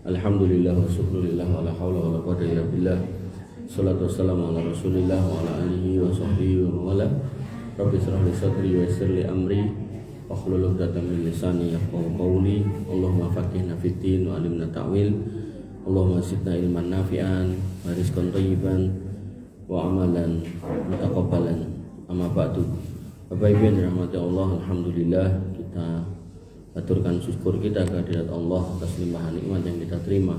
Alhamdulillah wa syukurillah wa la hawla wa la quwwata illa billah. Salatu wassalamu ala Rasulillah wa ala alihi wa sahbihi wa wala. Rabbi shrah li sadri wa yassir li amri wahlul 'uqdatam min lisani yafqahu qawli. Allahumma faqihna fid din wa 'allimna ta'wil. Allahumma zidna ilman nafi'an wa rizqan thayyiban wa amalan mutaqabbalan. Amma ba'du. Bapak Ibu yang dirahmati Allah, alhamdulillah kita aturkan syukur kita kehadirat Allah atas limpahan nikmat yang kita terima,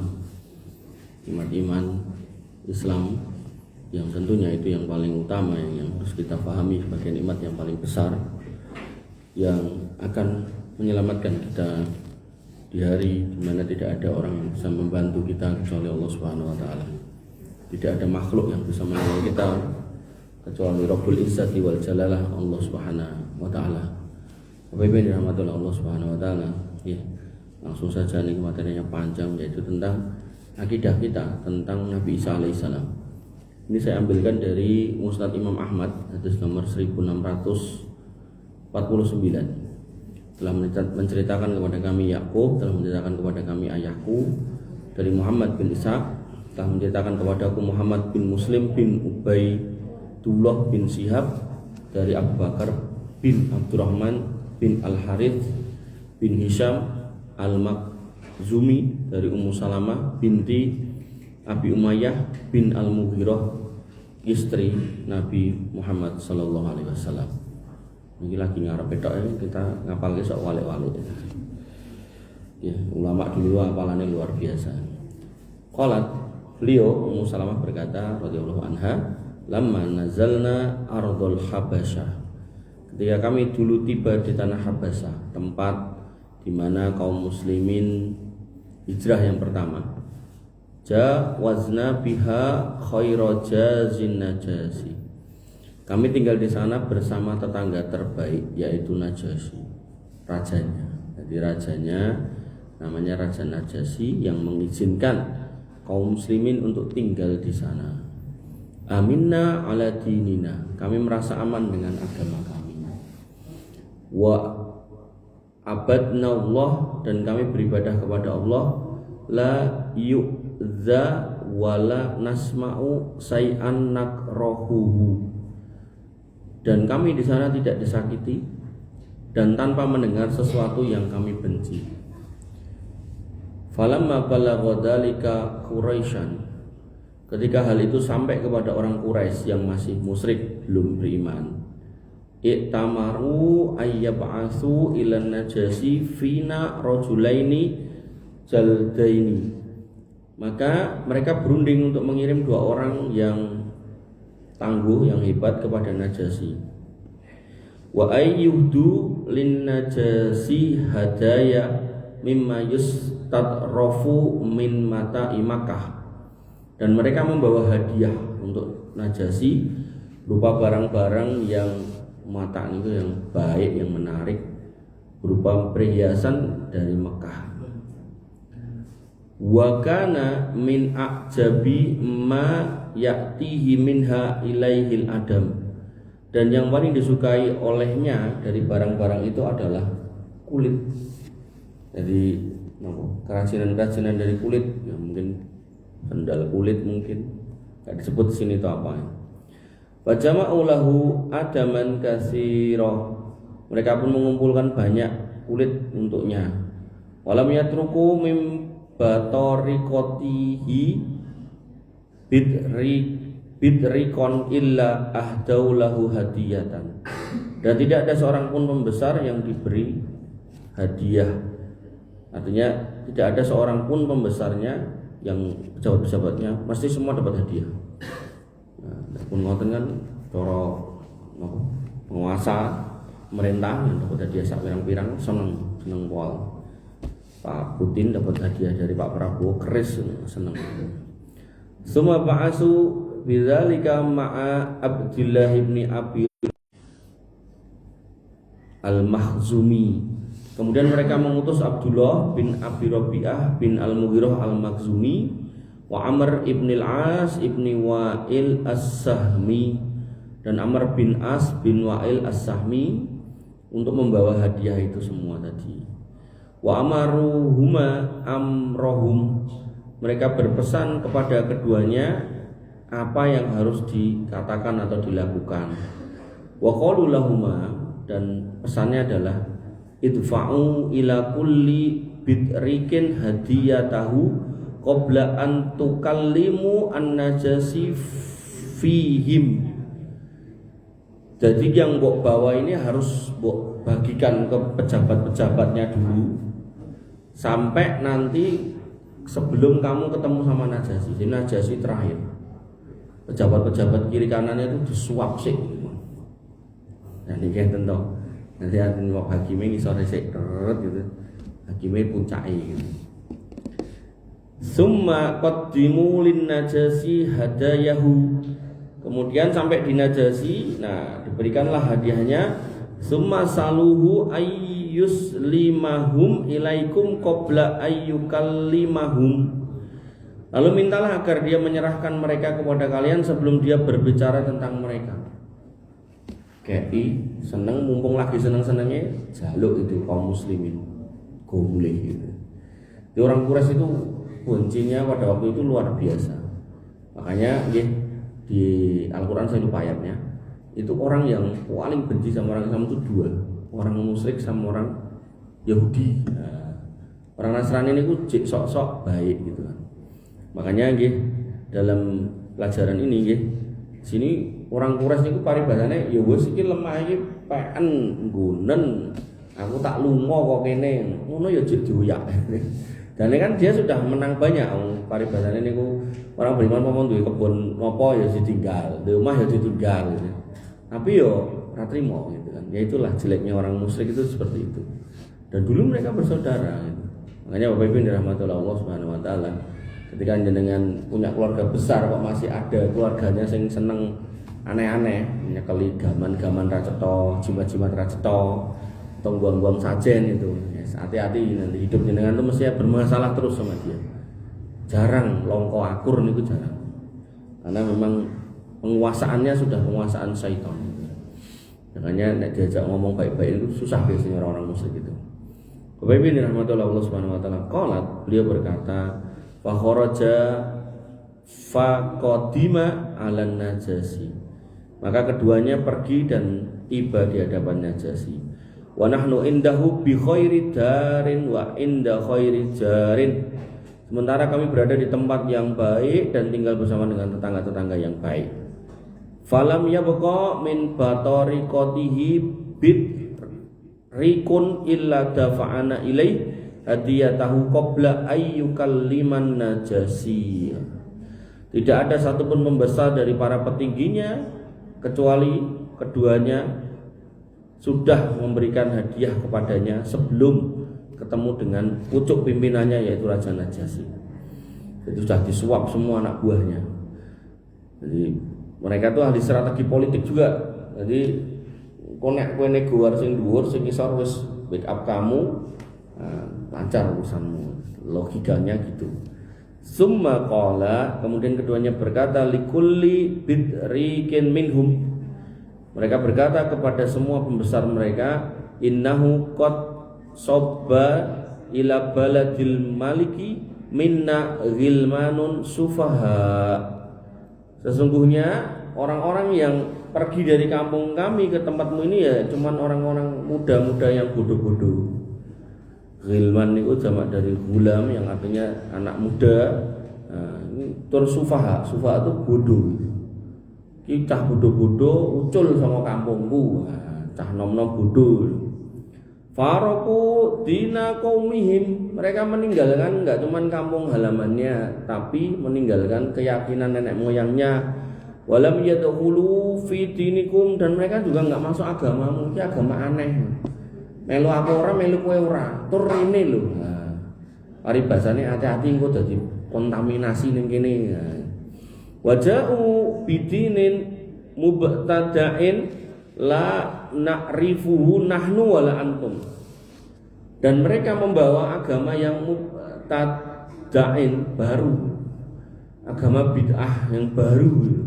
nikmat iman Islam yang tentunya itu yang paling utama, yang harus kita pahami sebagai nikmat yang paling besar yang akan menyelamatkan kita di hari di mana tidak ada orang yang bisa membantu kita kecuali Allah Subhanahu wa taala. Tidak ada makhluk yang bisa menolong kita kecuali Rabbul Izzati wal Jalalah, Allah Subhanahu wa taala. Bapak Ibu yang dirahmati Allah Subhanahu wa taala, ya, langsung saja nih materinya panjang, yaitu tentang akidah kita tentang Nabi Isa alaihissalam. Ini saya ambilkan dari Musnad Imam Ahmad hadis nomor 1649. Telah menceritakan kepada kami Yakub, telah menceritakan kepada kami ayahku dari Muhammad bin Ishaq, telah menceritakan kepadaku Muhammad bin Muslim bin Ubaidullah bin Syihab dari Abu Bakar bin Abdurrahman bin Al-Harith bin Hisham Al-Makhzumi dari Ummu Salamah binti Abi Umayyah bin Al-Mughirah, istri Nabi Muhammad sallallahu alaihi wasallam. Ini lagi ngarep petok ya, kita ngapal sok wale-wale. Ya, ulama dulu hafalannya luar biasa. Qalat, beliau Ummu Salamah berkata radhiyallahu anha, lamma nazalna ardul Habasyah, ketika kami dulu tiba di tanah Habasyah, tempat di mana kaum muslimin hijrah yang pertama, jawazna biha khaira jazin Najasi, kami tinggal di sana bersama tetangga terbaik yaitu Najasi, rajanya. Jadi rajanya namanya Raja Najasi yang mengizinkan kaum muslimin untuk tinggal di sana. Aminna ala dinina, kami merasa aman dengan agama kami. Wa abadna Allah, dan kami beribadah kepada Allah. La yu'za wa la nasma'u say'an nakrahuhu, dan kami di sana tidak disakiti dan tanpa mendengar sesuatu yang kami benci. Falamma balagha dzalika Quraisyan, ketika hal itu sampai kepada orang Quraisy yang masih musyrik, belum beriman, i'tamaru ayyab'atsu ilan Najasi fina rajulaini jaldaini, maka mereka berunding untuk mengirim dua orang yang tangguh, yang hebat kepada Najasi. Wa ayyuhdu lin Najasi hadaya mimma yustatrafu min mata'i Makkah, dan mereka membawa hadiah untuk Najasi berupa barang-barang yang mata itu yang baik, yang menarik, berupa perhiasan dari Mekah. Wa kana min a'jabi ma ya'tihi minha ilaihil adam, dan yang paling disukai olehnya dari barang-barang itu adalah kulit. Jadi kerajinan-kerajinan dari kulit, ya mungkin sandal kulit, mungkin enggak disebut sini itu apa ya. Fajama'u lahu adaman katsira, mereka pun mengumpulkan banyak kulit untuknya. Walam yatruku mim batoriqatihi bidrikon illa ahdau lahu hadiyatan, dan tidak ada seorang pun pembesar yang diberi hadiah. Artinya tidak ada seorang pun pembesarnya yang pejabat-pejabatnya pasti semua dapat hadiah. Nah, pun ngoten kan cara penguasa pemerintah yang dapat hadiah sak pirang-pirang seneng pol. Pak Putin dapat hadiah dari Pak Prabowo keris, seneng. Summa ba'asu bidzalika ma'a Abdullah ibni Abi Al-Makhzumi, kemudian mereka mengutus Abdullah bin Abi Rabi'ah bin Al-Mughirah Al-Makhzumi wa Amr ibn al-As ibni Wa'il As-Sahmi, dan Amr bin As bin Wa'il As-Sahmi untuk membawa hadiah itu semua tadi. Wa amaruhuma amrohum, mereka berpesan kepada keduanya apa yang harus dikatakan atau dilakukan. Wa qalu lahuma, dan pesannya adalah idfa'u ila kulli bidrikin hadiyatahu qabla an tukallimu an-najasi fihim. Jadi yang mbok bawa ini harus mbok bagikan ke pejabat-pejabatnya dulu sampai nanti sebelum kamu ketemu sama Najasi. Jadi Najasi terakhir. Pejabat-pejabat kiri kanannya itu disuap sih. Nah ini kan tentu. Nanti ada wak hakimnya ngisore sik gitu. Hakimnya puncake gitu. Summa qaddimu lin Najasi hadayahu. Kemudian sampai di Najasi, nah diberikanlah hadiahnya. Summa saluhu ayyuslimahum ilaikum qabla ayyukallimahum. Lalu mintalah agar dia menyerahkan mereka kepada kalian sebelum dia berbicara tentang mereka. KI seneng, mumpung lagi seneng-senengnya jaluk itu kaum muslimin gomulih gitu. Di orang Quraisy itu bencinya pada waktu itu luar biasa. Makanya di Al-Quran saya lupa ayatnya, itu orang yang paling benci sama orang Islam itu dua, orang musyrik sama orang Yahudi. Nah, orang Nasrani ini sok-sok baik gitu kan. Makanya dalam pelajaran ini sini orang Quraisy itu paribasane ya wis iki lemah iki peken nggunen, aku tak lunga kok kene, ngono ya jek dioyak. Dan kan dia sudah menang banyak, paribasane niku orang beriman mau duwe kebun apa ya ditinggal, di rumah ya ditinggal gitu. Tapi yo ora trimo gitu kan. Ya itulah jeleknya orang musyrik itu seperti itu. Dan dulu mereka bersaudara gitu. Makanya Bapak Ibu dirahmati Allah Subhanahu wa taala, ketika jenengan punya keluarga besar kok masih ada keluarganya yang seneng aneh-aneh, nyekeli gaman-gaman ra cetha, jimat-jimat ra cetha, atau buang-buang sajen itu. Yes, hati-hati nanti hidup jenengan itu mesti bermasalah terus sama dia. Jarang longko akur itu jarang. Karena memang penguasaannya sudah penguasaan syaitan. Makanya nek diajak ngomong baik-baik itu susah biasanya orang-orang musyrik itu. Bapak Ibu dirahmati Allah Subhanahu wa taala, qalat, beliau berkata, fa kharaja fa qadima 'alan Najasi. Maka keduanya pergi dan tiba di hadapan Najasi. Wa nahnu indahu bi khairi darin wa inda khairi jarin. Sementara kami berada di tempat yang baik dan tinggal bersama dengan tetangga-tetangga yang baik. Falam yabqa min batariqatihi bid rikun illa dafa'ana ilaih hadiyatahu qabla ayyukalliman Najasi. Tidak ada satupun pembesar dari para petingginya kecuali keduanya sudah memberikan hadiah kepadanya sebelum ketemu dengan pucuk pimpinannya yaitu Raja Najasi. Jadi sudah disuap semua anak buahnya. Jadi mereka tuh ahli strategi politik juga. Jadi konek kowe nego sing dhuwur sing isor wis backup kamu, lancar urusanmu. Logikanya gitu. Summa qala, kemudian keduanya berkata likulli bidrikin minhum. Mereka berkata kepada semua pembesar mereka, innahu qad sobba ila baladil maliki minna ghilmanun sufaha. Sesungguhnya orang-orang yang pergi dari kampung kami ke tempatmu ini ya cuman orang-orang muda-muda yang bodoh-bodoh. Ghilman itu jamak dari gulam yang artinya anak muda. Nah, ini sufaha. Sufaha itu bodoh. Kita bodoh-bodoh ucul sama kampungku. Nah, cah nom-nom bodoh. Faraku dina qaumihim, mereka meninggalkan enggak cuman kampung halamannya tapi meninggalkan keyakinan nenek moyangnya. Walam yadkhulu fi dinikum, dan mereka juga enggak masuk agamamu. Ini agama aneh. Melu aku ora, melu kowe ora. Tur rene lho. Nah, ari basane hati-hati engko dadi kontaminasi ning kene. Waja'u bidinin mubtada'in la na'rifuhu nahnu wala antum. Dan mereka membawa agama yang mubtada'in, baru, agama bid'ah yang baru,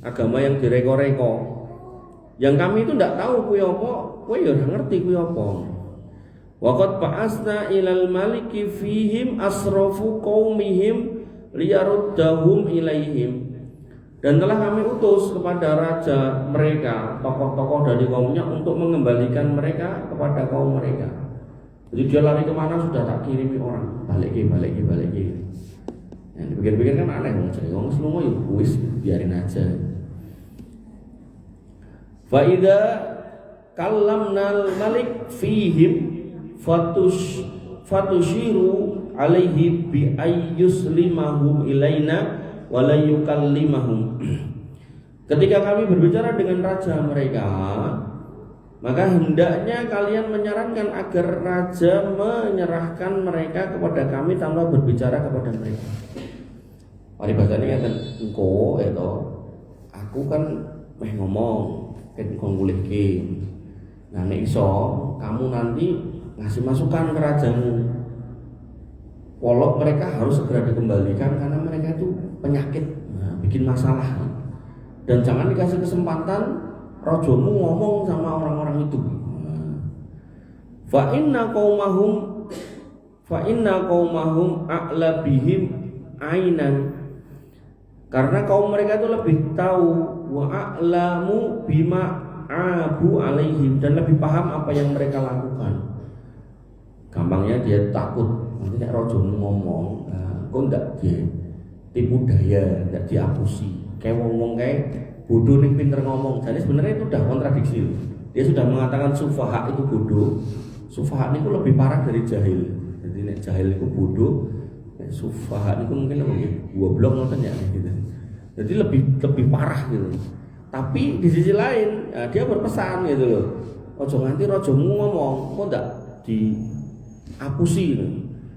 agama yang direko-reko. Yang kami itu tidak tahu kuwi apa, kowe ya ora ngerti kuwi apa. Wa qad ba'asna ilal maliki fihim asrafu qaumihim liyaruddahum ilaihim. Dan telah kami utus kepada raja mereka, tokoh-tokoh dari kaumnya untuk mengembalikan mereka kepada kaum mereka. Jadi dia lari kemana sudah tak kirimi orang, balik. Yang dipikir-pikir kan aneh, ngomong semua yuk wis biarin aja. Fa idza kallamnal malik fihim fatushiru alaihi bi ayyuslimahum ilaina wala yukallimahum. Ketika kami berbicara dengan raja mereka, maka hendaknya kalian menyarankan agar raja menyerahkan mereka kepada kami tanpa berbicara kepada mereka. Paribasane ngaten, engko itu aku kan meh ngomong ken ngulihke. Nah nek iso kamu nanti ngasih masukan ke rajamu. Walau mereka harus segera dikembalikan karena mereka itu penyakit, bikin masalah. Dan jangan dikasih kesempatan rajamu ngomong sama orang-orang itu. Fa inna qaumahum a'la bihim ainan. Karena kaum mereka itu lebih tahu, wa a'lamu bima abu alaihim, dan lebih paham apa yang mereka lakukan. Gampangnya dia takut nanti nek rajamu ngomong, kok ndak dia tipu daya, ndak diapusi. Kayak ngomong kayak bodoh nih pinter ngomong. Jadi sebenarnya itu udah kontradiksi. Dia sudah mengatakan sufaha itu bodoh. Sufaha itu lebih parah dari jahil. Jadi nek jahil itu bodoh, nek sufaha itu mungkin lebih goblok ngoten ya gitu. Jadi lebih parah gitu. Tapi di sisi lain dia berpesan gitu loh. Ojo nganti rajamu ngomong, kok ndak diapusi gitu.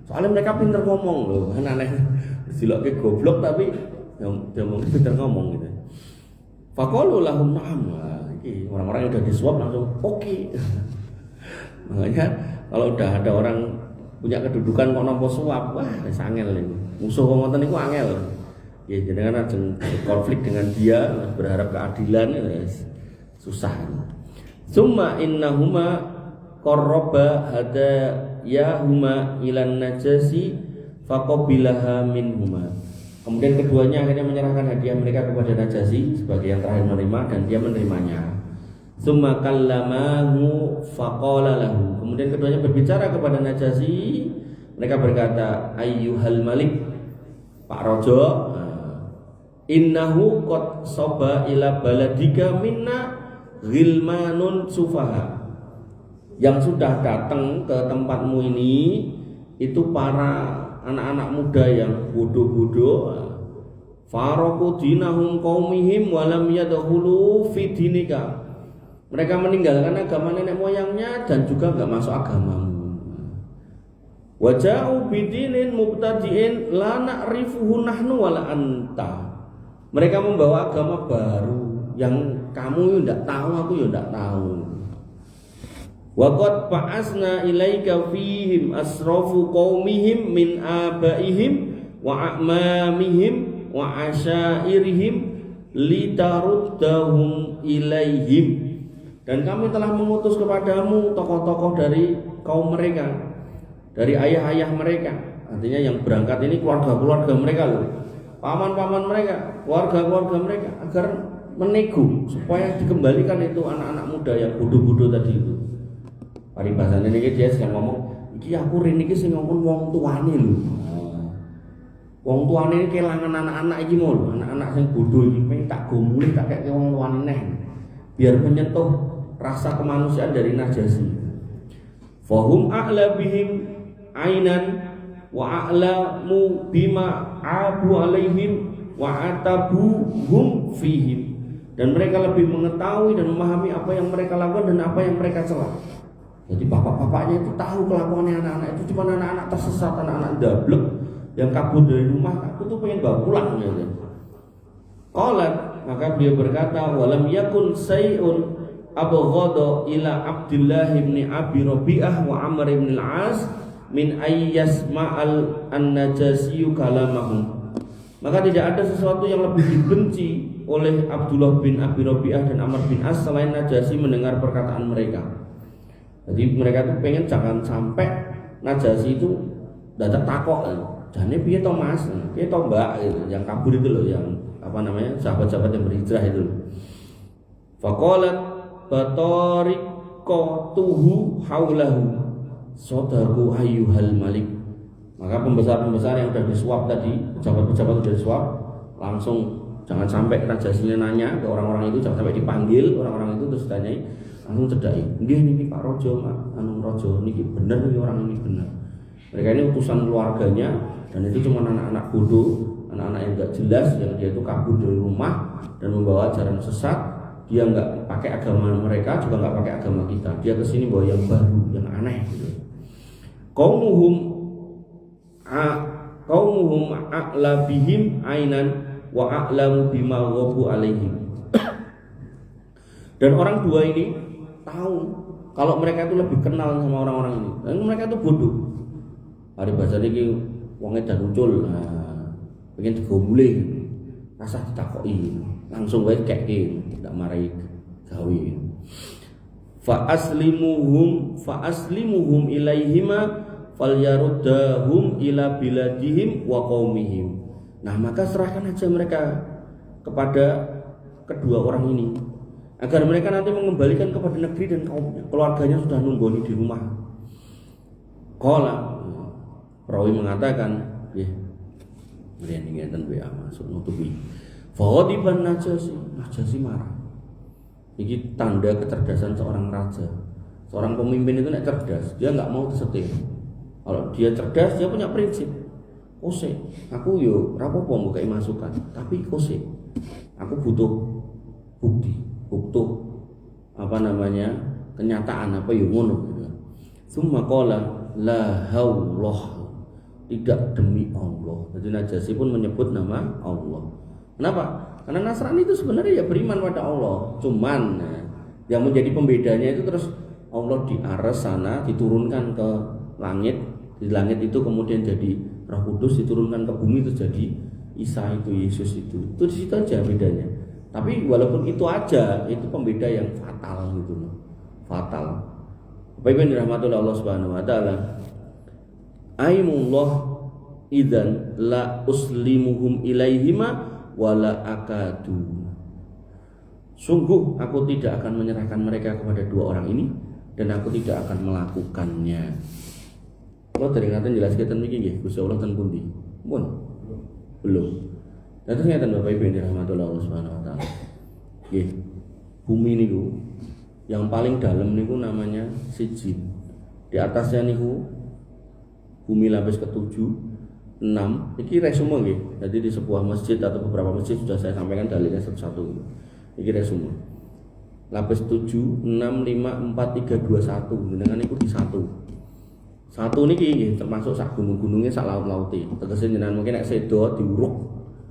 Soalnya mereka pinter ngomong loh, kan aneh. Siloke goblok tapi dia mungkin pinter ngomong gitu. Faqalu lahum na'am. Iki orang-orang yang udah disuap langsung oke. Makanya kalau udah ada orang punya kedudukan kok nampa suap, wah wis angel ini. Musuh wong ngoten niku angel. Ya jenengan ajeng konflik dengan dia berharap keadilan ya susah. Summa innahuma qarraba hadayahuma ilan najasi faqabilaha minhuma. Kemudian keduanya akhirnya menyerahkan hadiah mereka kepada Najasyi sebagai yang terakhir menerima, dan dia menerimanya. Summa kallamahu faqala lahu. Kemudian keduanya berbicara kepada Najasyi. Mereka berkata, ayyuhal malik, Pak Raja, innahu qad soba ila baladika minna ghilmanun sufaha. Yang sudah datang ke tempatmu ini itu para anak-anak muda yang bodoh-bodoh. Faraku dinahum qaumihim walam yadkhulu fi dinika. Mereka meninggalkan agama nenek moyangnya dan juga enggak masuk agamamu. Waja'u bidinin mubtadi'in la na'rifuhu nahnu wala anta. Mereka membawa agama baru yang kamu enggak tahu, aku ya enggak tahu. Wa qad ba'asna ilaika fihim asrafu qaumihim min abaihim wa a'mamihim wa asyairihim litaruddahum ilaihim. Dan kami telah mengutus kepadamu tokoh-tokoh dari kaum mereka, dari ayah-ayah mereka. Artinya yang berangkat ini keluarga-keluarga mereka loh, paman-paman mereka, keluarga-keluarga mereka, agar menego supaya dikembalikan itu anak-anak muda yang bodoh-bodoh tadi itu. Paribasane niki dia sedang ngomong, iki aku rene iki sing ngomong wong tuane lho. Wong tuane iki kelangan anak-anak iki mau lho, anak-anak sing bodoh iki pengen tak gomule tak kek wong tuane neh. Biar menyentuh rasa kemanusiaan dari Najasyi. Fahum a'la bihim ainan wa a'lamu bima abu alaihim wa atabuhum fihim. Dan mereka lebih mengetahui dan memahami apa yang mereka lakukan dan apa yang mereka celah. Jadi bapak-bapaknya itu tahu kelakuannya anak-anak itu, cuma anak-anak tersesat, anak-anak dablek yang kabur dari rumah. Aku tuh pengen bawa pulang gitu. Qalat, maka dia berkata, walam yakun say'un abghadha ila Abdullah bin Abi Rabi'ah wa Amr bin al-As min ayyasma'al an-Najasyi kalamahum. Maka tidak ada sesuatu yang lebih dibenci oleh Abdullah bin Abi Rabi'ah dan Amr bin As selain Najasyi mendengar perkataan mereka. Jadi mereka tuh pengen jangan sampai Najasyi itu datang takok, jane piye to Mas, piye to Mbak gitu, yang kabur itu loh, yang apa namanya sahabat-sahabat yang berhijrah itu. Faqalat batariqatuhu haulahu sadaku ayyuhal malik. Maka pembesar-pembesar yang sudah disuap tadi, pejabat-pejabat sudah disuap, langsung jangan sampai Najasyi nanya ke orang-orang itu, jangan sampai dipanggil orang-orang itu terus tanyai, langsung cedai. Nggih Pak Rojo, anu Rojo niki bener nih, orang ini bener. Mereka ini utusan keluarganya dan itu cuma anak-anak bodoh, anak-anak yang enggak jelas, yang dia itu kabur dari rumah dan membawa ajaran sesat. Dia enggak pakai agama mereka, juga enggak pakai agama kita. Dia kesini bawa yang baru, yang aneh gitu. Qaumuhum a'la bihim ainan wa a'lamu bima ghabu alaihim. Dan orang dua ini tahu kalau mereka itu lebih kenal sama orang-orang ini. Dan mereka itu bodoh. Hari bahasa iki wong edan ucul, pengen digombule, rasa ditakoki, langsung wae keke, ndak marai gawe. Fa aslimuhum ilaihima falyaruddahum ila biladihim wa qaumihim. Nah, maka serahkan aja mereka kepada kedua orang ini agar mereka nanti mengembalikan kepada negeri dan kaumnya. Keluarganya sudah nunggoni di rumah. Qala, perawi mengatakan, nggih. Mrene ngeten wae masuk nutupi. Faqadiban Najasyi marah. Ini tanda kecerdasan seorang raja. Seorang pemimpin itu nek cerdas, dia enggak mau tersetir. Kalau dia cerdas, dia punya prinsip. Kose, aku yo ora apa-apa mbok masukan, tapi kose. Aku butuh bukti, butuh apa namanya? Kenyataan apa yo ngono gitu. Summa qala la haullah. Tidak demi Allah. Jadi Najasyi pun menyebut nama Allah. Kenapa? Karena Nasrani itu sebenarnya ya beriman pada Allah. Cuman yang menjadi pembedanya itu terus Allah di aras sana diturunkan ke langit. Di langit itu kemudian jadi Roh Kudus, diturunkan ke bumi itu jadi Isa itu, Yesus itu. Itu di situ aja bedanya. Tapi walaupun itu aja, itu pembeda yang fatal gitu loh. Fatal. Bapak-ibu yang dirahmati Allah Subhanahu wa taala. Aimullah idzan la uslimuhum ilaihima wala akadu. Sungguh aku tidak akan menyerahkan mereka kepada dua orang ini dan aku tidak akan melakukannya. Kalau dari ngaten jelas kita niki nggih Gusti Allah ten pundi? Mun. Belum. Dan terus ngaten Bapak Ibu yang dirahmati Allah Subhanahu wa taala. Nggih. Bumi niku yang paling dalam niku namanya Sijin. Di atasnya niku bumi lapis ke-7, 6. Iki resume nggih. Jadi di sebuah masjid atau beberapa masjid sudah saya sampaikan dalilnya satu-satu. Iki resume. Lapis 7, 6, 5, 4, 3, 2, 1. Jenengan niku di 1. Satu niki nggih termasuk sak gunung-gunungnya sak laut-laute. Tegese jenengan mungkin nek sedo diuruk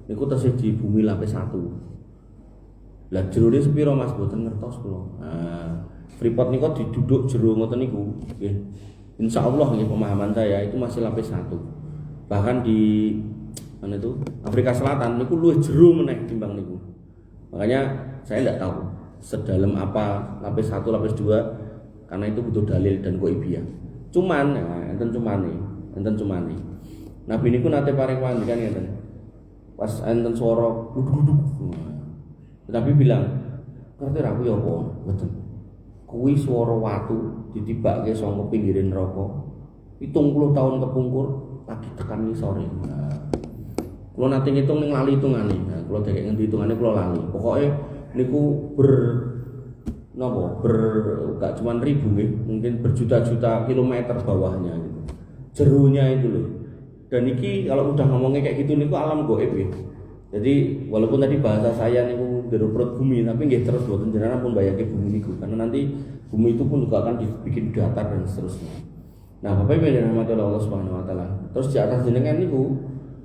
niku tesih di bumi lapis 1. Lah jerone sepiro Mas boten ngertos kula. Freeport niku diduduk jero ngoten niku nggih. Insyaallah nggih pemahaman saya itu masih lapis 1. Bahkan di mana itu Afrika Selatan niku luwih jero meneh timbang niku. Makanya saya tidak tahu sedalam apa lapis 1, lapis 2 karena itu butuh dalil dan goibiyah. Cuman enten cumane. Nabi niku nate paring panjenengan ngeten. Pas enten swara duduk. Tapi bilang, "Ngerti ra kuwi apa?" Mboten. Kuwi swara watu ditibake saka pinggirin neraka. 70 tahun kepungkur lagi tekan ngisore. Kula nate ngitung ning lali hitungane. Kula dek ngendi hitungane kula lali. Pokoke niku gak cuma ribu nggih, mungkin berjuta-juta kilometer bawahnya gitu. Jerunya itu loh. Dan iki kalau udah ngomongnya kayak gitu niku alam gaib ya. Jadi walaupun tadi bahasa saya niku jero perut bumi, tapi nggih terus boten jenengan pun bayangke bumi niku karena nanti bumi itu pun juga akan dibikin datar dan seterusnya. Nah, Bapak Ibu yang dirahmati Allah Subhanahu wa taala. Terus di atas jenengan niku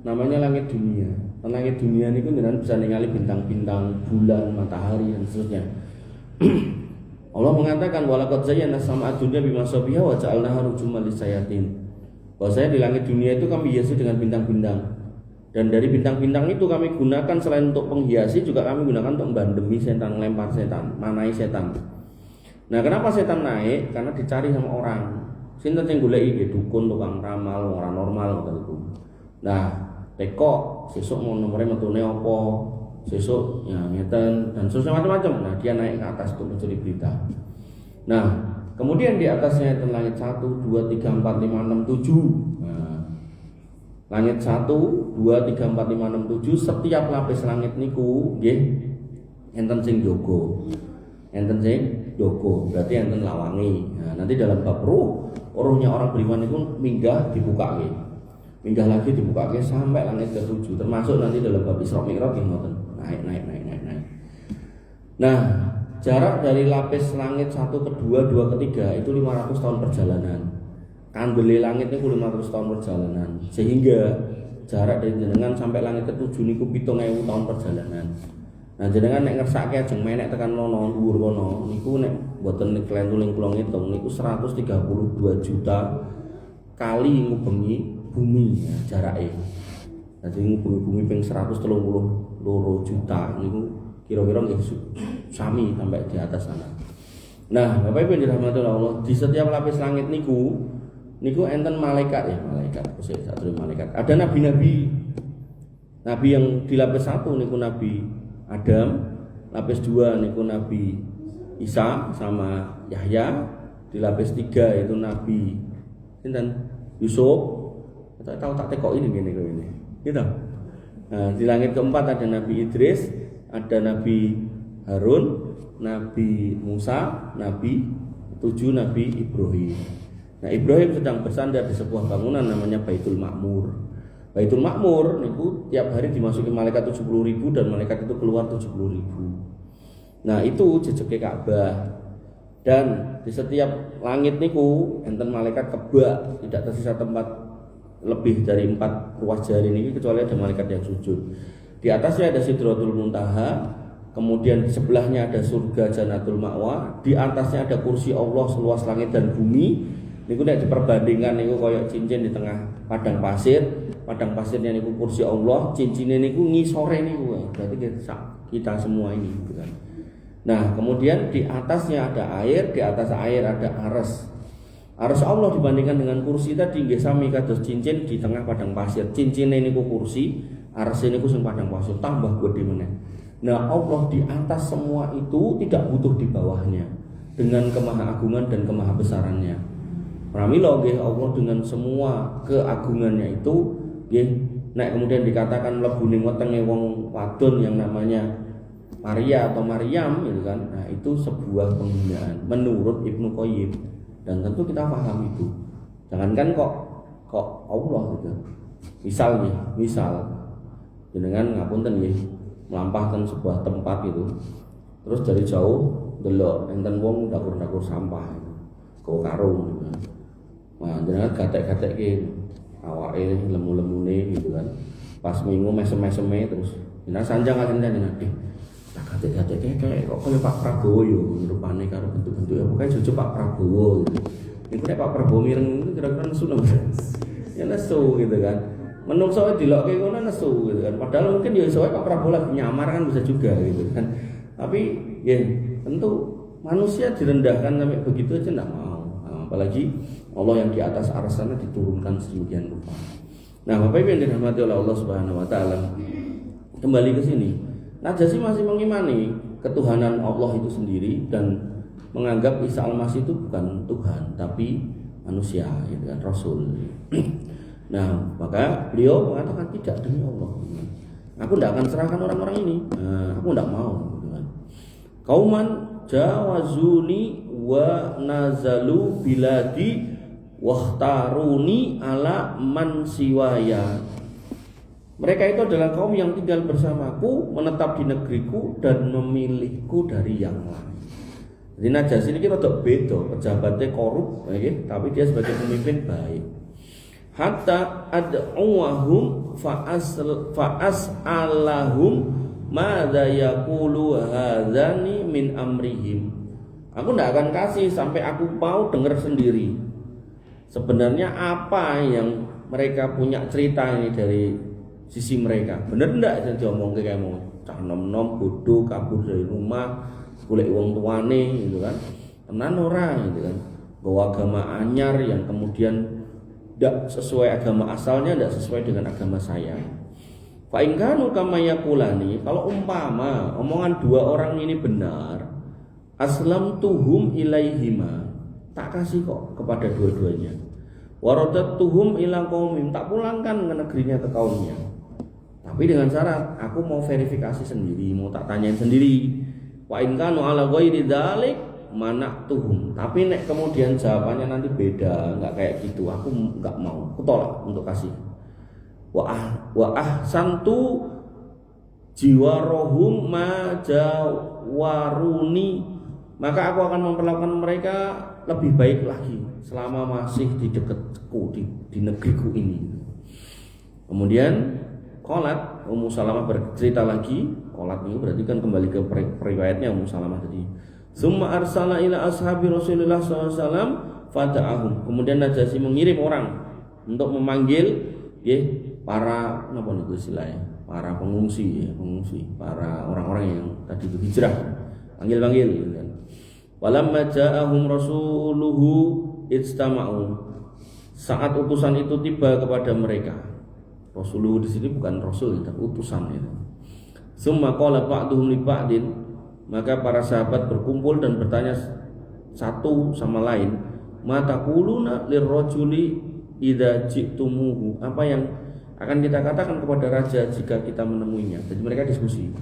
namanya langit dunia. Langit dunia niku jenengan bisa ningali bintang-bintang, bulan, matahari dan seterusnya. Allah mengatakan walaqad zayyana sam'a dunya bimasabiha wa ja'alnaha rujuman lisayatin. Bahwasanya di langit dunia itu kami hiasi dengan bintang-bintang. Dan dari bintang-bintang itu kami gunakan selain untuk penghiasi juga kami gunakan untuk membandemi setan, melempar setan, manai setan. Nah, kenapa setan naik? Karena dicari sama orang. Sinten sing goleki nggih dukun, tukang ramal, orang normal ngoten iku. Nah, teko sesuk mau nomore metune apa? Sesuk ya ngeten dan sesuatu macam-macam. Nah, dia naik ke atas untuk mencuri berita. Nah, kemudian di atasnya itu langit 1, 2, 3, 4, 5, 6, 7. Nah, langit 1, 2, 3, 4, 5, 6, 7 setiap lapis langit niku nggih enten sing jaga. Enten sing jaga, berarti enten lawangi. Nah, nanti dalam bab rohnya orang beriman itu minggah dibukake. Minggah lagi dibukake sampai langit ke-7. Termasuk nanti dalam bab Isra Mi'raj ngoten. Naik. Nah, jarak dari lapis langit 1 ke 2, 2 ke 3 itu 500 tahun perjalanan. Kandele langit niku 500 tahun perjalanan. Sehingga jarak dari jenengan sampai langit ke-7 niku 7.000 tahun perjalanan. Nah, jenengan nek ngersake ajeng menek tekan lono dhuwur kono niku nek mboten klentuling kula ngitung niku 132 juta kali ngubengi bumi ya, jarake. Dadi ngubengi bumi ping 132 juta niku kira-kira nggih sami sampai di atas sana. Nah, Bapak Ibu yang dirahmati Allah, di setiap lapis langit niku enten malaikat ya, malaikat. Ada nabi-nabi. Nabi yang di lapis 1 niku Nabi Adam, lapis 2 niku Nabi Isa sama Yahya, di lapis 3 itu Nabi sinten Yusuf. Tahu tak tekok ini gini. Gitu. Nah, di langit keempat ada Nabi Idris, ada Nabi Harun, Nabi Musa, Nabi 7 Nabi Ibrahim. Nah, Ibrahim sedang bersandar di sebuah bangunan namanya Baitul Ma'mur. Baitul Ma'mur niku tiap hari dimasuki malaikat 70.000 dan malaikat itu keluar 70.000. Nah, itu jejeke Ka'bah. Dan di setiap langit niku enten malaikat kebak, tidak tersisa tempat lebih dari 4 ruas jari niki kecuali ada malaikat yang sujud. Di atasnya ada Sidratul Muntaha, kemudian di sebelahnya ada surga Jannatul Ma'wa, di atasnya ada kursi Allah seluas langit dan bumi. Niku nek diperbandingkan niku koyok cincin di tengah padang pasir. Padang pasirnya niku kursi Allah, cincinnya niku ngisore niku. Berarti kita semua ini gitu kan. Nah, kemudian di atasnya ada air, di atas air ada arsy. Arsy Allah dibandingkan dengan kursi tadi nggih sami kados cincin di tengah padang pasir. Cincinnya niku kursi, arsy niku sing padang pasir tambah gede meneh. Nah, Allah di atas semua itu tidak butuh di bawahnya dengan kemahaguman dan kemahabesarannya. Pramila nggih Allah dengan semua keagungannya itu nggih nek kemudian dikatakan mlebu ning wetenge wong wadon yang namanya Maria atau Maryam gitu kan. Nah, itu sebuah penghinaan menurut Ibnu Qayyim dan tentu kita paham itu. Jangankan kok Allah gitu. Misal jenengan ngapunten nggih melampahkan sebuah tempat gitu. Terus dari jauh delok enten wong dakur-dakur sampah gitu. Go karung gitu kan. Nah, jenengan gatek-gatekke awake lemu-lemune gitu kan. Pas minggu mesem-meseme terus jenengan sanjang akhirnya jenengan tak gatek-gatekke kok kaya Pak Prabowo yo rupane karo bentuk-bentuknya pokoke jojo Pak Prabowo gitu. Niku nek Pak Prabowo mireng itu kira-kira nesu nang. Ya nesu gitu kan. Menungso dilokke ngono nesu gitu kan. Padahal mungkin ya iso Pak Prabowo lagi nyamar kan bisa juga gitu kan. Tapi ya tentu manusia direndahkan sampai begitu aja enggak mau. Apalagi Allah yang di atas arsy sana diturunkan sedemikian rupa. Nah, Bapak Ibu yang dirahmati oleh Allah Subhanahu wa taala. Kembali ke sini. Najasyi masih mengimani ketuhanan Allah itu sendiri dan menganggap Isa Al-Masih itu bukan Tuhan tapi manusia, gitu kan, Rasul. Nah, maka beliau mengatakan tidak, demi Allah. Aku tidak akan serahkan orang-orang ini. Nah, aku tidak mau, gitu kan. Kauman jawazuni wa nazalu biladi wahtaruni ala man siwaya. Mereka itu adalah kaum yang tinggal bersamaku, menetap di negeriku dan memilihku dari yang lain. Jadi Najasyi ini rada beda, pejabatnya korup, tapi dia sebagai pemimpin baik. Hatta ad'uwahum fa'as'alahum madza yaqulu hadzani min amrihim. Aku tidak akan kasih sampai aku mau dengar sendiri. Sebenarnya apa yang mereka punya cerita ini dari sisi mereka. Bener ndak yang diomong kayak mau cah nom-nom bodoh kabur dari rumah golek wong tuane gitu kan. tenan ora gitu kan. Bahwa agama anyar yang kemudian tidak sesuai agama asalnya, tidak sesuai dengan agama saya. Fa in kanu kama yaqulani, kalau umpama omongan dua orang ini benar, aslamtuhum ilaihima, tak kasih kok kepada dua-duanya. Waradatuhum ila qaumim, tak pulangkan ke negerinya, ke kaumnya. Tapi dengan syarat aku mau verifikasi sendiri, mau tak tanyain sendiri. Wa in kanu ala ghairi dzalik mana'tuhum. Tapi nek kemudian jawabannya nanti beda, enggak kayak gitu, aku enggak mau, aku tolak untuk kasih. Wa ahsantu jiwarohum ma jawaruni, maka aku akan memperlakukan mereka lebih baik lagi selama masih di dekatku, di negeriku ini. Kemudian Qolat, Ummu Salamah bercerita lagi. Qolat ini berarti kan kembali ke periwayatnya Ummu Salamah tadi. Summa arsala ila ashabi Rasulullah SAW fada'ahum. Kemudian Najasyi mengirim orang untuk memanggil para para pengungsi, para orang-orang yang tadi itu hijrah. Panggil kan. Walamma ja'ahum rasuluhu ijtama'u. Saat utusan itu tiba kepada mereka. Rasuluhu di sini bukan rasul, tapi utusan itu. Summa qala ba'duhum li ba'din, maka para sahabat berkumpul dan bertanya satu sama lain, ma taquluna lirrajuli idza ji'tumuhu, apa yang akan kita katakan kepada raja jika kita menemuinya. Jadi mereka diskusi.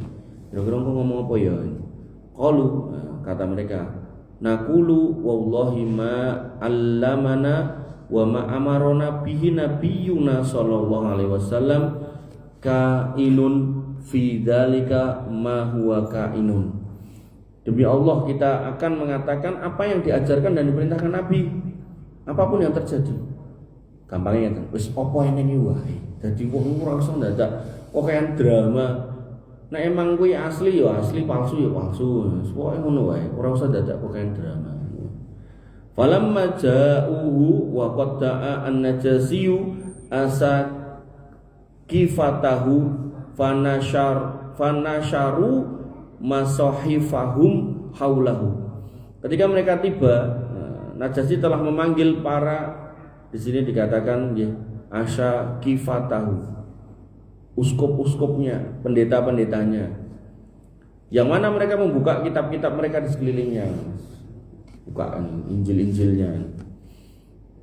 Kira-kira ngomong apa ya? Qalu, kata mereka, naqulu wallahi ma allamana wa ma amarona bihi nabiyuna sallallahu alaihi wasallam kainun fi dzalika ma huwa kainun. Demi Allah kita akan mengatakan apa yang diajarkan dan diperintahkan Nabi, apapun yang terjadi. Gampangnya kan, wis apa ini wae. Dadi wong ora usah ndadak kok kayak drama. Nek emang kuwi asli ya asli, palsu ya palsu. Pokoke ngono wae, ora usah dadak kok kayak drama. Falamma ja'uhu wa qad da'a an-Najasyi asakifatahu fanasharu masahifahum haulahu. Ketika mereka tiba, Najasyi telah memanggil para, di sini dikatakan asakifatahu, uskup-uskupnya, pendeta-pendetanya, yang mana mereka membuka kitab-kitab mereka di sekelilingnya. Bukaan Injil-Injilnya.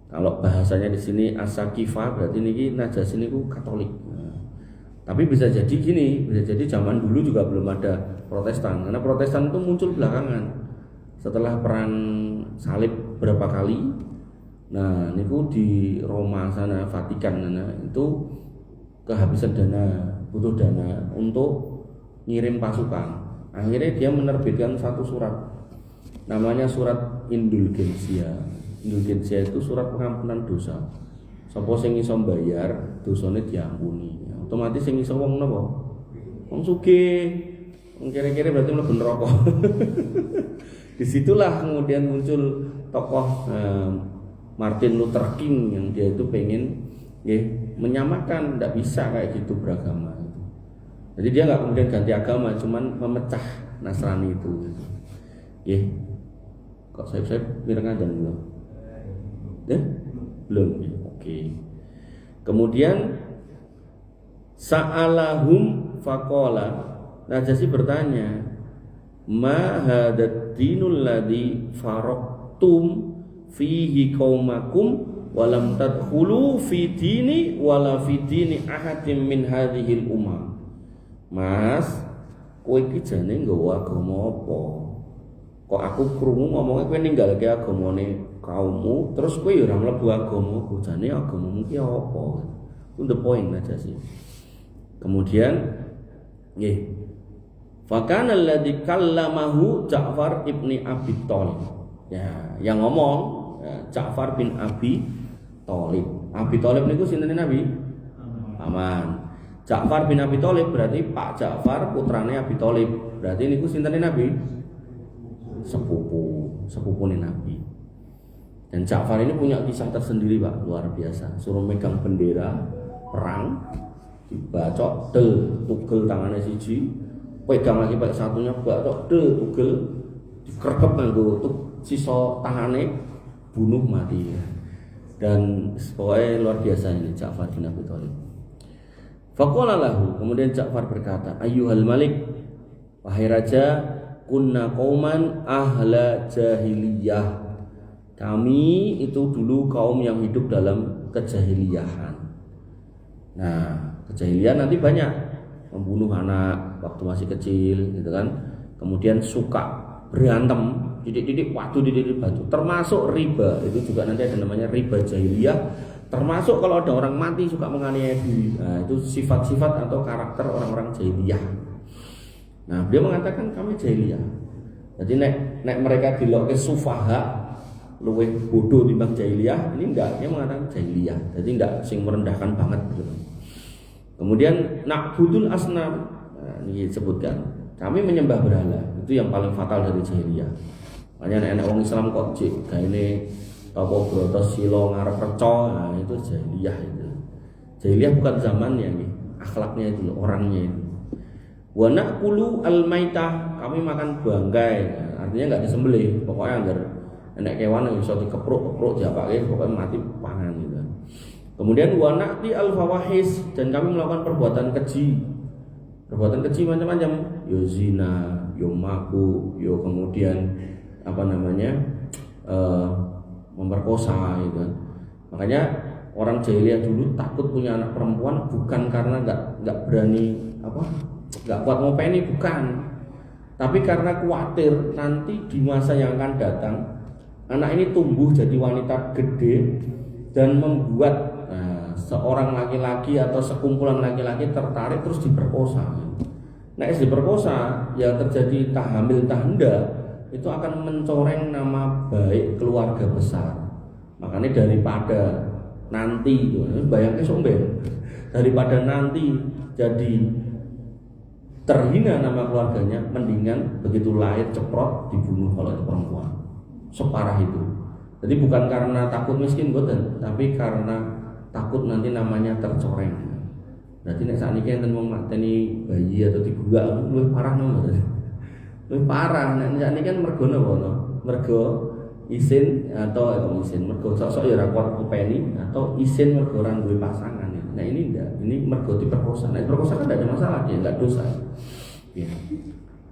Kalau bahasanya di sini asakifah, berarti ini Najasyi ini Katolik. Tapi bisa jadi gini, bisa jadi zaman dulu juga belum ada Protestan, karena Protestan itu muncul belakangan setelah perang salib berapa kali. Nah, niku di Roma sana, Vatikan sana itu kehabisan dana, butuh dana untuk ngirim pasukan. Akhirnya dia menerbitkan satu surat, namanya surat indulgensia. Indulgensia itu surat pengampunan dosa. Sapa sing iso mbayar, dosane diampuni. Otomatis sing iso wong napa? Wong sugih. Wong kira-kira berarti mlebu neraka. Disitulah kemudian muncul tokoh Martin Luther King yang dia itu pengen menyamakan, tidak bisa kayak gitu beragama. Jadi dia nggak kemudian ganti agama, cuman memecah Nasrani itu. Kok saya mirengan dan belum? Belum. Oke. Kemudian sa'alahum faqala, Najasyi bertanya, ma hadad dinul ladzi faraqtum fihi qaumakum walam tadkhulu fi dini wala fi dini ahadin min hadhil umam. Mas, kowe iki jane nggawa agama apa? Kok aku krungu ngomongnya kowe ninggalke agamane kaummu, terus kowe ya ora mlebu agamaku. Jane agamamu ki apa? Itu the point aja sih. Kemudian fakana alladzi kallamahu Ja'far ibni Abi Thalib. Ya, yang ngomong Ja'far bin Abi Thalib. Abi Thalib niku sinten Nabi? Aman. Ja'far bin Abi Thalib berarti Pak Ja'far putrane Abi Thalib. Berarti niku sinten Nabi? Sepupune Nabi. Dan Ja'far ini punya kisah tersendiri, Pak, luar biasa. Suruh megang bendera perang, dibacok tugel tangannya siji, pegang lagi pakai satunya bacok tugel, dikerkep nganggo sisa tangane bunuh mati. Dan pokoknya luar biasa ini Ja'far bin Abi Thalib. Faqala lahu, kemudian Ja'far berkata, ayyuhal malik, wahai raja, kunna qauman ahla jahiliyah. Kami itu dulu kaum yang hidup dalam kejahiliyahan. Nah, kejahilian nanti banyak membunuh anak waktu masih kecil, gitu kan. Kemudian suka berantem, didik-didik waktu didik batu, termasuk riba. Itu juga nanti ada namanya riba jahiliyah. Termasuk kalau ada orang mati suka menganiaya diri. Nah, itu sifat-sifat atau karakter orang-orang jahiliyah. Nah, dia mengatakan kami jahiliyah. Jadi nek mereka diloke sufaha, luwih bodoh timbang jahiliyah, ini enggak, dia mengatakan jahiliyah. Jadi enggak sing merendahkan banget gitu. Kemudian na'budul asnam, nah, ini disebutkan kami menyembah berhala, itu yang paling fatal dari jahiliyah. Makanya nek wong Islam kok cek gaene apa brotos sila ngarep reca, nah itu jahiliyah itu. Jahiliyah bukan zamannya nih, akhlaknya itu, orangnya itu. Wa na'kulu al-maitah, kami makan bangkai, artinya enggak disembelih, pokoknya agar enek kewan yang bisa dikepruk-kepruk diapake pokoknya mati pangan gitu. Kemudian wa na'ti al-fawahis, dan kami melakukan perbuatan keji. Perbuatan keji macam-macam, yo zina, yo mabuk, yo kemudian memperkosa gitu. Makanya orang jahiliyah dulu takut punya anak perempuan bukan karena enggak berani enggak kuat ngopeni, bukan. Tapi karena khawatir nanti di masa yang akan datang anak ini tumbuh jadi wanita gede dan membuat seorang laki-laki atau sekumpulan laki-laki tertarik terus diperkosa. Nah, diperkosa yang terjadi tahamil tahanda itu akan mencoreng nama baik keluarga besar. Makanya daripada nanti itu bayangke somben, daripada nanti jadi terhina nama keluarganya, mendingan begitu lahir ceprot dibunuh kalau itu perempuan. Separah itu. Jadi bukan karena takut miskin boten, tapi karena takut nanti namanya tercoreng. Berarti nek sakniki enten wong mateni bayi atau dibuak luwih parah nomor. Luwih parah nek sakniki kan mergo napa to? Mergo isin atau isin mergo sok-sok ya ora kuat kupeni atau isin mergo ora duwe pasangan. Nah ini enggak, ini mergo diperkosa. Nah diperkosa kan tidak ada masalah, dia enggak dosa. Ya.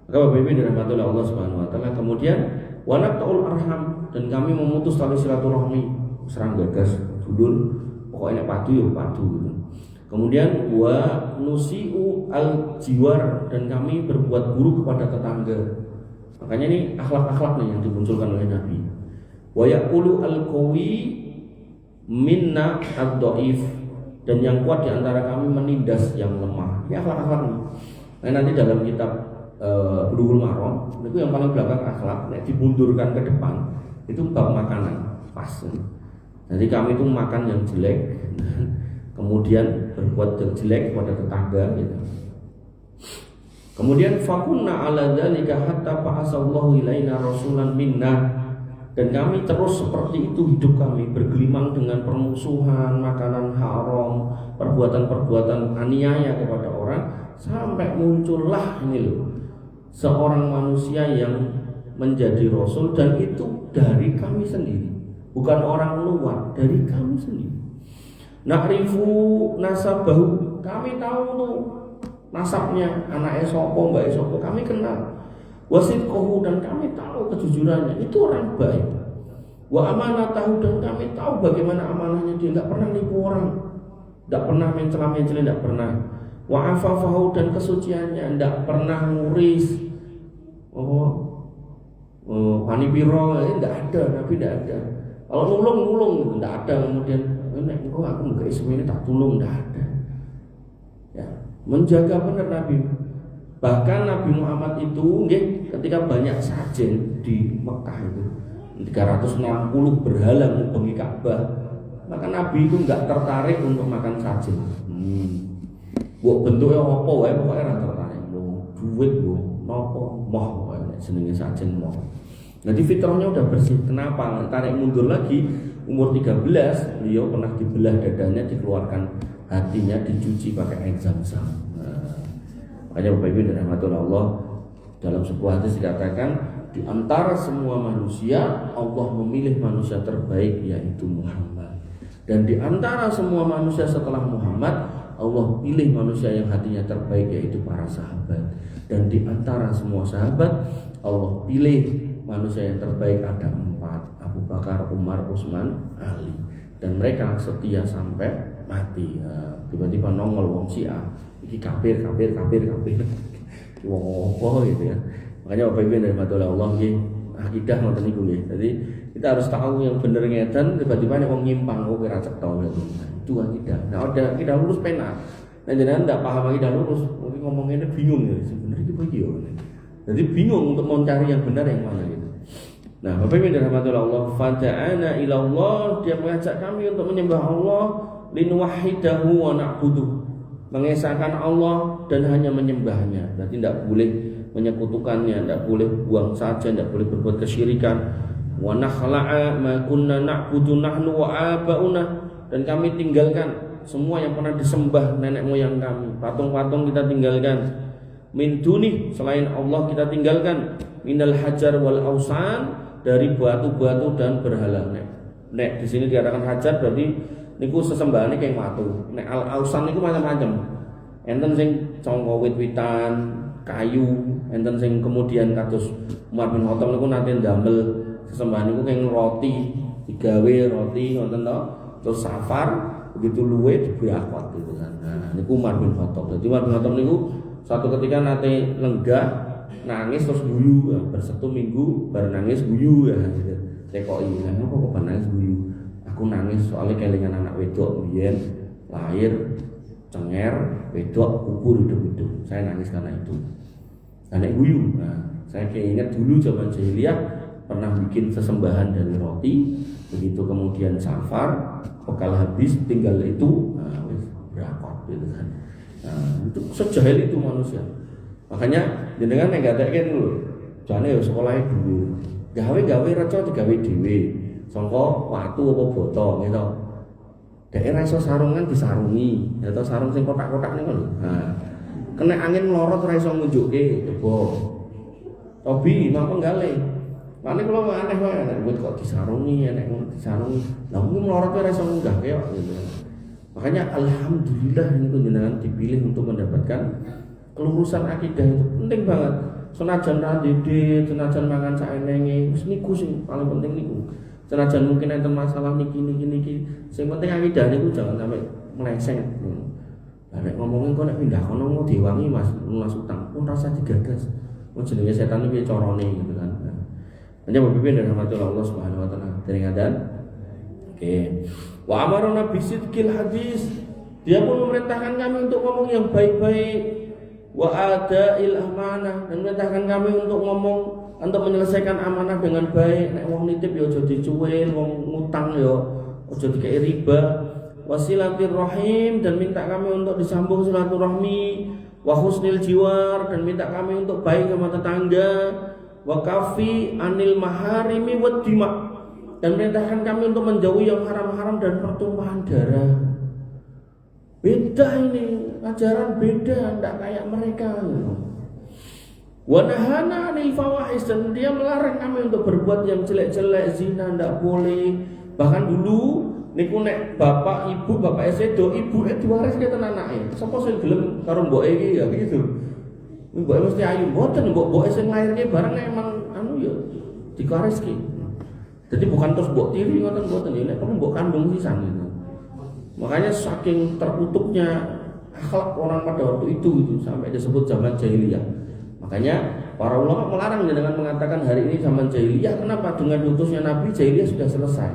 Maka Bapak Ibu dirahmati oleh Allah Subhanahu wa taala. Kemudian wa naqtul arham, dan kami memutus tali silaturahmi, serang gagas dulur, pokoknya padu ya padu gitu. Kemudian wa nusiu al jiwar, dan kami berbuat buruk kepada tetangga. Makanya ini akhlak-akhlak nih yang dimunculkan oleh Nabi. Wa yaqulu al qawi minna ad-dhaif, dan yang kuat di antara kami menindas yang lemah. Ini akhlak-akhlak nih. Nah, nanti dalam kitab Bulughul Maram itu yang paling belakang akhlak, nek dibundurkan ke depan itu bab makanan pas. Jadi kami itu makan yang jelek, kemudian berbuat yang jelek kepada tetangga gitu. Kemudian fakunna ala dzalika hatta ba'asallahu ilaina rasulan minna, dan kami terus seperti itu hidup kami, bergelimang dengan permusuhan, makanan haram, perbuatan-perbuatan aniaya kepada orang, sampai muncullah ini loh seorang manusia yang menjadi rasul, dan itu dari kami sendiri, bukan orang luar, dari kami sendiri. Na'rifu nasabahu, kami tahu tuh nasabnya, anaknya sopo, mbaknya sopo, kami kenal. Wasidqahu, dan kami tahu kejujurannya, itu orang baik. Wa amanatahu, dan kami tahu bagaimana amanahnya, dia enggak pernah nipu orang, enggak pernah mencela-mencela, enggak pernah. Wa afafahu, dan kesuciannya, enggak pernah nguris. Panipiro enggak ada, Nabi enggak ada. Kalau nulung enggak ada. Kemudian nek engko aku enggak ismene tak tulung, enggak ada. Ya, menjaga benar Nabi. Bahkan Nabi Muhammad itu nggih ketika banyak sajen di Mekah itu 360 berhala ngubengi Ka'bah, maka Nabi itu enggak tertarik untuk makan sajen. Mbok bentuke apa wae pokoke ora tertarik. Duit nopo moh senenge sajen moh. Jadi fitrahnya udah bersih. Kenapa? Tarik mundur lagi umur 13, beliau pernah dibelah dadanya, dikeluarkan hatinya, dicuci pakai air zam-zam. Makanya Bapak Ibu dirahmati oleh Allah, dalam sebuah hadis dikatakan Di antara semua manusia, Allah memilih manusia terbaik yaitu Muhammad. Dan di antara semua manusia setelah Muhammad, Allah pilih manusia yang hatinya terbaik yaitu para sahabat. Dan di antara semua sahabat, Allah pilih manusia yang terbaik ada 4, Abu Bakar, Umar, Utsman, Ali. Dan mereka setia sampai mati. Tiba-tiba nongol wong Syiah, iki kafir. Wong apa gitu ya. Makanya Bapak Ibu dari Madura Allah nggih, akidah ngoten niku nggih. Jadi kita harus tahu yang bener ngeten, tiba-tiba nek wong nyimpang kok ora cek tau itu akidah. Nah, ada akidah lurus penak. Nah, jenengan ndak paham akidah lurus, mungkin ngomongnya bingung ya. Sebenarnya iki piye ya. Jadi bingung untuk mencari yang benar yang mana gitu. Nah, Bapak Ibu dari Madura Allah, fada'ana ila Allah, dia mengajak kami untuk menyembah Allah, linuwahhidahu wa na'budu. Mengesahkan Allah dan hanya menyembahnya. Berarti tidak boleh menyekutukannya, tidak boleh buang saja, tidak boleh berbuat kesyirikan. Wa nakhla'a ma kunna na'budu nahnu wa aba'una, dan kami tinggalkan semua yang pernah disembah nenek moyang kami. Patung-patung kita tinggalkan. Min duni, selain Allah kita tinggalkan. Minal hajar wal ausan, dari batu-batu dan berhala. Nek di sini dikatakan hajar berarti niku sesembahane kayak watu. Nek al ausan niku macam-macam. Enten sing cangka wit-witan, kayu, enten sing kemudian kados Umar bin Khattab niku nate ndamel sesembahan niku keng roti, digawe roti ngoten to, terus safar begitu luwe diberakot gitu kan. Nah, niku Umar bin Khattab. Dadi Umar bin Khattab niku suatu ketika nate lenggah nangis terus guyu, bersatu minggu baru nangis guyu ya gitu. Tekoki, "Lah kok nangis guyu?" Aku nangis soalnya kelingan anak wedok biyen lahir cenger, wedok kubur hidup-hidup. Saya nangis karena itu. Anak guyu. Nah, saya keinget dulu zaman jahiliyah pernah bikin sesembahan dari roti, begitu kemudian safar, bekal habis tinggal itu, nah berakot gitu kan. Nah, itu sejahil itu manusia. Makanya jenengan nek gak tekek lho. Jane ya sekolahnya dulu. Gawe-gawe reca digawe dhewe. Sangka watu apa botol gitu. Daerah iso sarungan disarungi, atau sarung sing kotak-kotak niku lho. Nah, kena angin melorot ora iso ngunjukke, coba. Tobi napa gale. Mane kula aneh wae nek kok disarungi, nek disarungi. Lah mung melorot ora iso munggah kaya gitu. Makanya alhamdulillah niku jenengan dipilih untuk mendapatkan kelurusan akidah itu penting banget. Senajan ra dede, senajan mangan saenenge, wis niku sing paling penting niku. Senajan mungkin enten masalah niki. Sing penting akidah niku jangan sampai melenceng. Lah nek ngomongin kok nek pindah kono mau diwangi Mas, lunas utang pun rasa digagas. Mau jenenge setan iki carane gitu kan. Hanya berpimpin dari rahmatullah Allah Subhanahu wa taala. Teringadan. Oke. Wa amarna bisidqil hadis. Dia pun memerintahkan kami untuk ngomong yang baik-baik. Wa ada'il amanah, dan memerintahkan kami untuk ngomong, untuk menyelesaikan amanah dengan baik. Nek wong nitip ya aja dicuwil, wong ngutang ya aja dikei riba. Wasilatir rahim, dan minta kami untuk disambung silaturahmi. Wa husnil jiwar, dan minta kami untuk baik sama tetangga. Wa kafi anil maharimi wad dima, dan perintahkan kami untuk menjauhi yang haram-haram dan pertumpahan darah. Beda ini, ajaran beda, tidak kayak mereka. Wa nahana anil fawahish, dan dia melarang kami untuk berbuat yang jelek-jelek, zina tidak boleh. Bahkan dulu niku nek bapak ibu sedo, ibu diwaris ke anake. Sapa sing gelem karo mboke iki ya gitu. Mboke mesti ayu, mboten mbok sing lairke bareng emang anu ya diwariske. Jadi bukan terus mbok tiri ngoten mboten, nek perlu mbok kandung sisan gitu. Makanya saking terkutuknya akhlak orang pada waktu itu sampai disebut zaman jahiliyah. Makanya para ulama melarang dengan mengatakan hari ini zaman jahiliyah. Kenapa? Dengan diutusnya Nabi jahiliyah sudah selesai.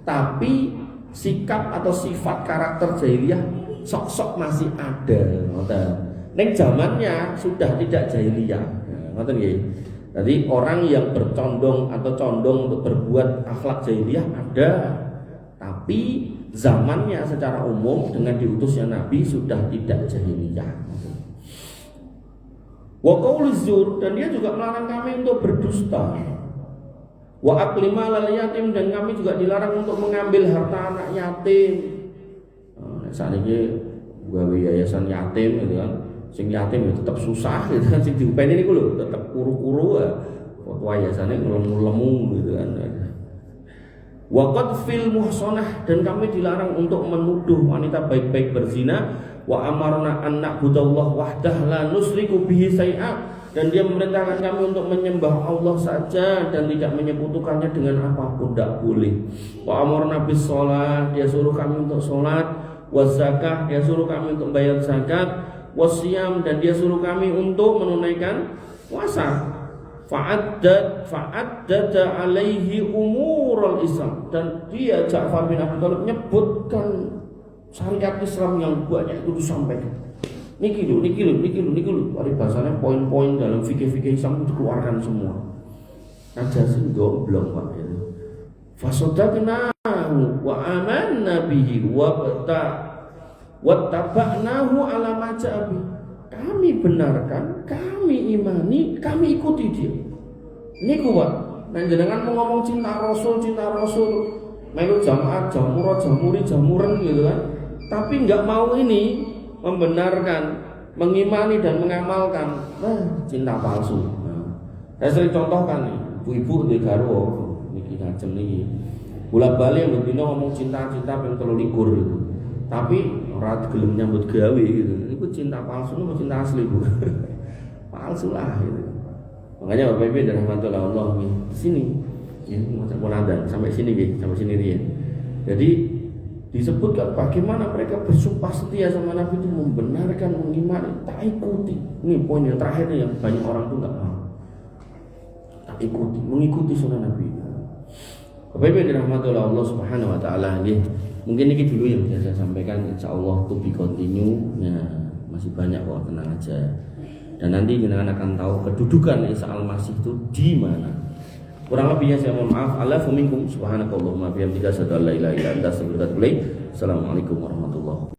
Tapi sikap atau sifat karakter jahiliyah sok-sok masih ada. Neng zamannya sudah tidak jahiliyah. Ngoten nggih. Jadi orang yang bercondong atau condong untuk berbuat akhlak jahiliyah ada. Tapi zamannya secara umum dengan diutusnya Nabi sudah tidak jahiliyah. Wa qauluz zur, dan dia juga melarang kami untuk berdusta. Wa akli malal yatim, dan kami juga dilarang untuk mengambil harta anak yatim. Nah, saat ini gawe yayasan yatim gitu kan. Sing yatim ya tetap susah gitu kan, sing diupeni niku lho tetap kuru-kuru ya. Fatwa yayasannya ngelemu gitu kan. Waqad fil muhsanah, dan kami dilarang untuk menuduh wanita baik-baik berzina. Wa amarna an na'budallah wahdah la nusriku bihi syai'a, dan dia memerintahkan kami untuk menyembah Allah saja dan tidak menyekutukannya dengan apapun, tidak boleh. Wa amarna bis shalah, dia suruh kami untuk salat. Wa zakah, dia suruh kami untuk bayar zakat. Wa siyam, dan dia suruh kami untuk menunaikan puasa. Fa'addada alaihi umurul Islam, dan dia Ja'far bin Abi Thalib menyebutkan syariat Islam yang banyak itu disampaikan. Niki lu. Wali bahasanya poin-poin dalam fikih-fikih Islam itu dikeluarkan semua. Aja sih goblok Pak itu. Fasodaqnahu wa amanna bihi wa taba'nahu ala ma ja'a bihi. Kami benarkan, kami imani, kami ikuti dia. Niku Pak, nah jenengan mau ngomong cinta Rasul, melu jamaah, jamuran gitu kan. Tapi nggak mau ini membenarkan, mengimani dan mengamalkan. Cinta palsu. Saya sering contohkan nih, ibu-ibu di Garwo, niki ngajeng niki. Bolak-balik betina ngomong cinta pengen 23 gitu. Tapi ora gelem nyambut gawe gitu. Iku cinta palsu atau cinta asli, Bu? Palsu lah gitu. Makanya Bapak Ibu dan rahmatullah Allah nih, sini. Ya, mau nada sampai sini dia. Jadi disebutkan bagaimana mereka bersumpah setia sama Nabi itu, membenarkan, mengimani, tak ikuti. Ini poin yang terakhir yang banyak orang tuh nggak mau. Tak ikuti, mengikuti sunnah Nabi. Bapak Ibu dan rahmatullah Allah Subhanahu Wa Taala nih. Mungkin ini dulu yang bisa saya sampaikan, insya Allah to be continue. Ya, masih banyak kok, tenang aja. Dan nanti kita akan tahu kedudukan Isa Al-Masih itu di mana. Kurang lebihnya saya mohon maaf. Alafu minkum subhanakallahumma bihamdika asyhadu an la ilaha illa anta astaghfiruka wa atubu ilaik. Assalamualaikum warahmatullahi wabarakatuh.